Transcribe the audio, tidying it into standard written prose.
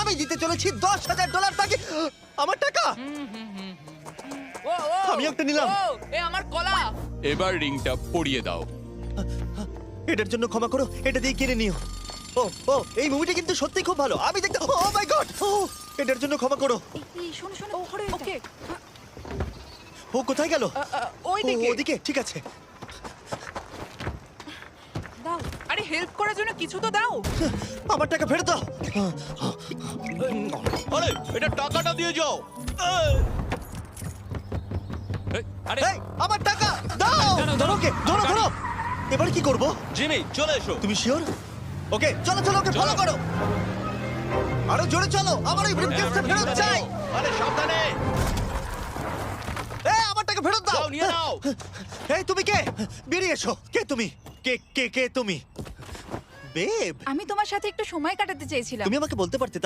আমি দিতে চলেছি $10,000 তাকে। আমার টাকা ও ও আমি একটা নিলাম। ও, এ আমার কলা। এবার রিংটা পরিয়ে দাও। এটার জন্য ক্ষমা করো, এটা দিয়ে কিনে নিও। ও ও এই মুভিটা কিন্তু সত্যি খুব ভালো, আমি দেখতে। ও মাই গড, এটার জন্য ক্ষমা করো। এই শোনো শোনো ওকে ও কোথায় গেল? ওই ও, দিকে। ওদিকে, ঠিক আছে। দাও। আরে হেল্প করার জন্য কিছু তো দাও। আমার টাকা ফেরত দাও। আরে এটা টাকাটা দিয়ে যাও। আরে এই, আমার টাকা দাও। ধরো ওকে, ধরো ধরো। এবার কি করব? জিমি চলে এসো। তুমি শিওর? ওকে চলো চলো, ওকে ফলো করো। আরো জোরে চলো, আমার এই ব্রিফকেসটা ফেরত চাই। আরে সাবধানে। এই আমার টাকা ফেরত দাও। যাও নিয়ে নাও। এই তুমি কে? বেরিয়ে এসো। কে তুমি? কে কে কে তুমি? বেব, আমি তোমার সাথে একটু সময় কাটাতে চেয়েছিলাম। তুমি আমাকে বলতে পারতে